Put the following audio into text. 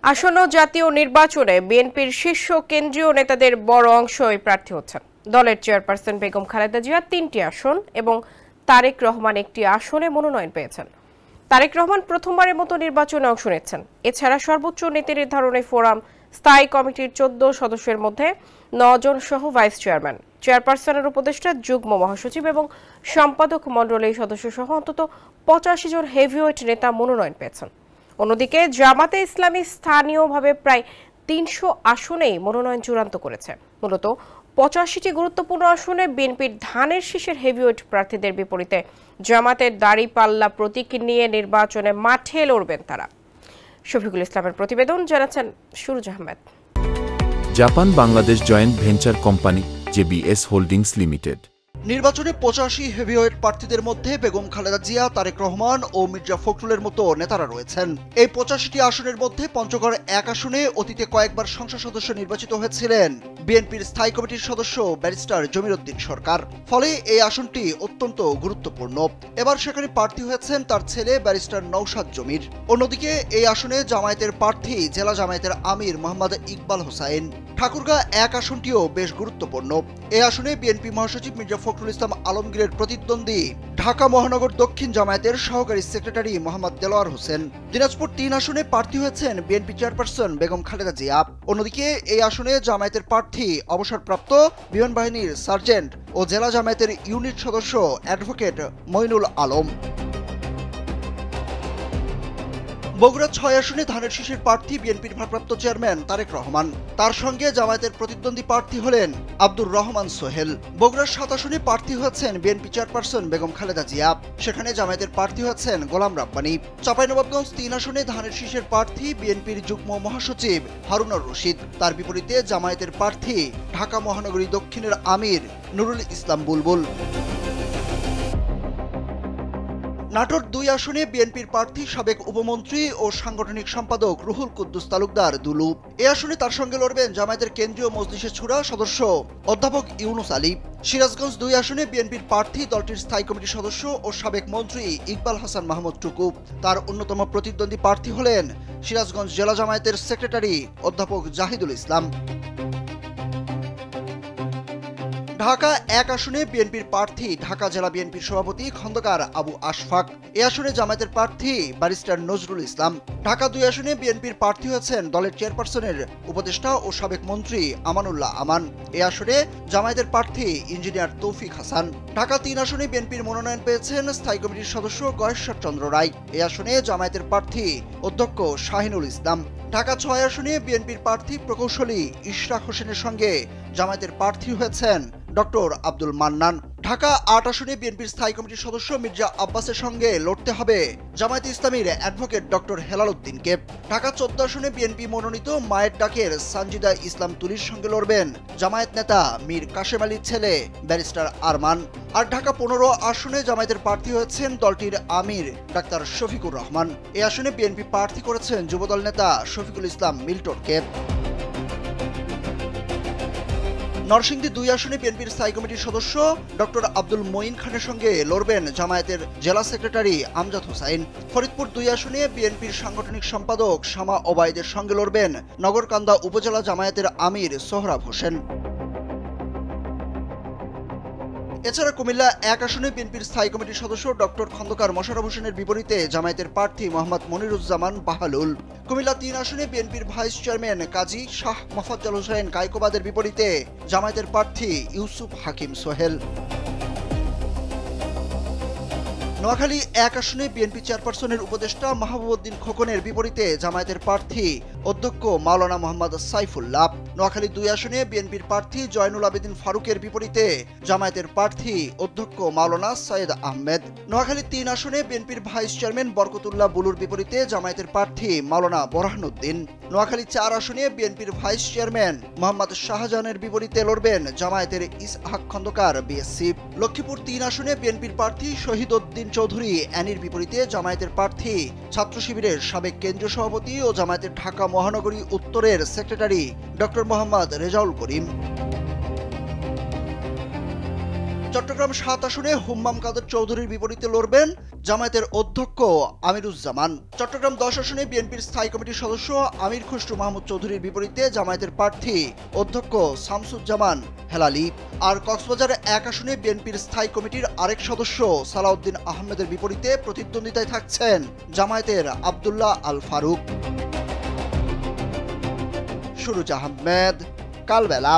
আসন্ন জাতীয় নির্বাচনে বিএনপির শীর্ষ কেন্দ্রীয় নেতাদের বড় অংশই প্রার্থী হচ্ছেন। দলের চেয়ারপারসন বেগম খালেদা জিয়া ৩টি আসন এবং তারেক রহমান একটি আসনে মনোনয়ন পেয়েছেন। তারেক রহমান প্রথমবারের মতো নির্বাচনে অংশ নিচ্ছেন। এছাড়া সর্বোচ্চ নীতি নির্ধারণী ফোরাম স্থায়ী কমিটির ১৪ সদস্যের মধ্যে ৯ জন সহ ভাইস চেয়ারম্যান, চেয়ারপারসনের উপদেষ্টা, যুগ্ম মহাসচিব এবং সম্পাদক মণ্ডলীর সদস্য সহ অন্তত ৮৫ জন হেভিওয়েট নেতা মনোনয়ন পেয়েছেন। অন্যদিকে জামাতে ইসলামী স্থানীয়ভাবে প্রায় ৩০০ আসনেই মনোনয়ন চূড়ান্ত করেছে। মূলত ৮৫টি গুরুত্বপূর্ণ আসনে বিএনপির ধানের শীষের হেভিওয়েট প্রার্থীদের বিপরীতে জামাতের দাড়িপাল্লা প্রতীক নিয়ে নির্বাচনে মাঠে লড়বেন তারা। শফিকুল ইসলামের প্রতিবেদন, জানাচ্ছেন Suraj Ahmed. Japan Bangladesh joint venture company JBS holdings limited নির্বাচনে ৮৫ হেভিওয়েট প্রার্থীদের মধ্যে বেগম খালেদা জিয়া, তারেক রহমান ও মির্জা ফখরুলের মতো নেতারা রয়েছেন। এই ৮৫টি আসনের মধ্যে পঞ্চগড় ১ আসনে অতীতে কয়েকবার সংসদ সদস্য নির্বাচিত হয়েছিলেন বিএনপির স্থায়ী কমিটির সদস্য ব্যারিস্টার জমির উদ্দিন সরকার। ফলে এই আসনটি অত্যন্ত গুরুত্বপূর্ণ। এবার সেখানে প্রার্থী হয়েছেন তার ছেলে ব্যারিস্টার নওশাদ জমির। অন্যদিকে এই আসনে জামায়াতের প্রার্থী জেলা জামায়াতের আমির মোহাম্মদ ইকবাল হোসাইন। ঠাকুরগাঁ ১ আসনটিও বেশ গুরুত্বপূর্ণ। এই আসনে বিএনপি মহাসচিব মির্জা ফখরুল ইসলাম আলমগীরের প্রতিদ্বন্দ্বী ঢাকা মহানগর দক্ষিণ জামায়াতের সহকারী সেক্রেটারি মোহাম্মদ দেলোয়ার হোসেন। দিনাজপুর ৩ আসনে প্রার্থী হয়েছেন বিএনপি চেয়ারপারসন বেগম খালেদা জিয়া। অন্যদিকে এই আসনে জামায়াতের প্রার্থী অবসরপ্রাপ্ত বিমান বাহিনীর সার্জেন্ট ও জেলা জামায়াতের ইউনিট সদস্য অ্যাডভোকেট মইনুল আলম। বগুড়া ৬ আসনে ধানের শীষের প্রার্থী বিএনপির ভারপ্রাপ্ত চেয়ারম্যান তারেক রহমান। তার সঙ্গে জামায়াতের প্রতিদ্বন্দ্বী প্রার্থী হলেন আব্দুর রহমান সোহেল। বগুড়ার ৭ আসনে প্রার্থী হয়েছেন বিএনপি চেয়ারপারসন বেগম খালেদা জিয়া। সেখানে জামায়াতের প্রার্থী হয়েছেন গোলাম রাব্বানী। চাঁপাইনবাবগঞ্জ ৩ আসনে ধানের শীষের প্রার্থী বিএনপির যুগ্ম মহাসচিব হারুনুর রশিদ। তার বিপরীতে জামায়াতের প্রার্থী ঢাকা মহানগরী দক্ষিণের আমির নুরুল ইসলাম বুলবুল। নাটোর ২ আসনে বিএনপির প্রার্থী সাবেক উপমন্ত্রী ও সাংগঠনিক সম্পাদক রুহুল কুদ্দুস তালুকদার দুলু। এ আসনে তার সঙ্গে লড়বেন জামায়াতের কেন্দ্রীয় মজলিসে ছুরা সদস্য অধ্যাপক ইউনুস আলী। সিরাজগঞ্জ ২ আসনে বিএনপির প্রার্থী দলটির স্থায়ী কমিটির সদস্য ও সাবেক মন্ত্রী ইকবাল হাসান মাহমুদ টুকু। তার অন্যতম প্রতিদ্বন্দ্বী প্রার্থী হলেন সিরাজগঞ্জ জেলা জামায়াতের সেক্রেটারি অধ্যাপক জাহিদুল ইসলাম। ঢাকা ১ আসনে বিএনপির প্রার্থী ঢাকা জেলা বিএনপির সভাপতি খন্দকার আবু আশফাক। এ আসনে জামায়াতের প্রার্থী ব্যারিস্টার নজরুল ইসলাম। ঢাকা ২ আসনে বিএনপির প্রার্থী হয়েছেন দলের চেয়ারপারসনের উপদেষ্টা ও সাবেক মন্ত্রী আমানুল্লাহ আমান। এ আসনে জামায়াতের প্রার্থী ইঞ্জিনিয়ার তৌফিক হাসান। ঢাকা ৩ আসনে বিএনপির মনোনয়ন পেয়েছেন স্থায়ী কমিটির সদস্য গয়েশ্বর চন্দ্র রায়। এ আসনে জামায়াতের প্রার্থী অধ্যক্ষ শাহিনুল ইসলাম। ঢাকা ৬ আসনে বিএনপির প্রার্থী প্রকৌশলী ইশরাক হোসেনের সঙ্গে জামায়াতের প্রার্থী হয়েছেন ডক্টর আব্দুল মান্নান। ঢাকা ৮ আসনে বিএনপির স্থায়ী কমিটির সদস্য মির্জা আব্বাসের সঙ্গে লড়তে হবে জামায়াতে ইসলামীর অ্যাডভোকেট ডক্টর হেলাল উদ্দিনকে। ঢাকা ১৪ আসনে বিএনপি মনোনীত মায়ের ডাকের সানজিদা ইসলাম তুলির সঙ্গে লড়বেন জামায়াত নেতা মীর কাশেম আলীর ছেলে ব্যারিস্টার আরমান। আর ঢাকা ১৫ আসনে জামায়াতের প্রার্থী হয়েছেন দলটির আমির ডাক্তার শফিকুর রহমান। এ আসনে বিএনপি প্রার্থী করেছেন যুবদল নেতা শফিকুল ইসলাম মিল্টনকে। নরসিংদী ২ আসনে বিএনপির স্থায়ী কমিটির সদস্য ডক্টর আব্দুল মঈন খানের সঙ্গে লড়বেন জামায়াতের জেলা সেক্রেটারি আমজাদ হোসাইন। ফরিদপুর ২ আসনে বিএনপির সাংগঠনিক সম্পাদক শামা ওবায়দের সঙ্গে লড়বেন নগরকান্দা উপজেলা জামায়াতের আমির সোহরাব হোসেন। এছাড়া কুমিল্লা ১ আসনে বিএনপির স্থায়ী কমিটির সদস্য ডক্টর খন্দকার মোশাররফ হোসেনের বিপরীতে জামায়াতের প্রার্থী মোহাম্মদ মনিরুজ্জামান বাহালুল। কুমিল্লা ৩ আসনে বিএনপির ভাইস চেয়ারম্যান কাজী শাহ মোফাজ্জল হোসেন কায়কোবাদের বিপরীতে জামায়াতের প্রার্থী ইউসুফ হাকিম সোহেল। নোয়াখালী ১ আসনে বিএনপি চেয়ারপারসনের উপদেষ্টা মাহবুবউদ্দিন খোকনের বিপরীতে জামায়াতের প্রার্থী অধ্যক্ষ মাওলানা মোহাম্মদ সাইফুল্লাহ। নোয়াখালী ২ আসনে বিএনপির প্রার্থী জয়নুল আবেদিন ফারুকের বিপরীতে জামায়াতের প্রার্থী অধ্যক্ষ মাওলানা সৈয়দ আহমেদ। নোয়াখালী ৩ আসনে বিএনপির ভাইস চেয়ারম্যান বরকতুল্লাহ বুলুর বিপরীতে জামায়াতের প্রার্থী মাওলানা বোরহানউদ্দিন। নোয়াখালী ৪ আসনে বিএনপির ভাইস চেয়ারম্যান মোহাম্মদ শাহজাহানের বিপরীতে লড়বেন জামায়াতের ইসহাক খন্দকার বিএসসি। লক্ষ্মীপুর ৩ আসনে বিএনপির প্রার্থী শহীদ উদ্দিন চৌধুরী অ্যানির বিপরীতে জামায়াতের প্রার্থী ছাত্র শিবিরের সাবেক কেন্দ্রীয় সভাপতি ও জামায়াতের ঢাকা মহানগরী উত্তরের সেক্রেটারি ডক্টর মোহাম্মদ রেজাউল করিম। চট্টগ্রাম চট্টগ্রাম ৭ আসনে হুম্মাম কাদের চৌধুরীর বিপরীতে লড়বেন জামায়াতের অধ্যক্ষ আমিরুজ্জামান। চট্টগ্রাম ১০ আসনে বিএনপির স্থায়ী কমিটির সদস্য আমির খসরু মাহমুদ চৌধুরীর বিপরীতে জামায়াতের প্রার্থী অধ্যক্ষ শামসুজ্জামান হেলালি। আর কক্সবাজার ১ আসনে বিএনপির স্থায়ী কমিটির আরেক সদস্য সালাউদ্দিন আহমেদের বিপরীতে প্রতিদ্বন্দ্বিতায় থাকছেন জামায়াতের আব্দুল্লাহ আল ফারুক। সুরুজ আহমেদ, কালবেলা।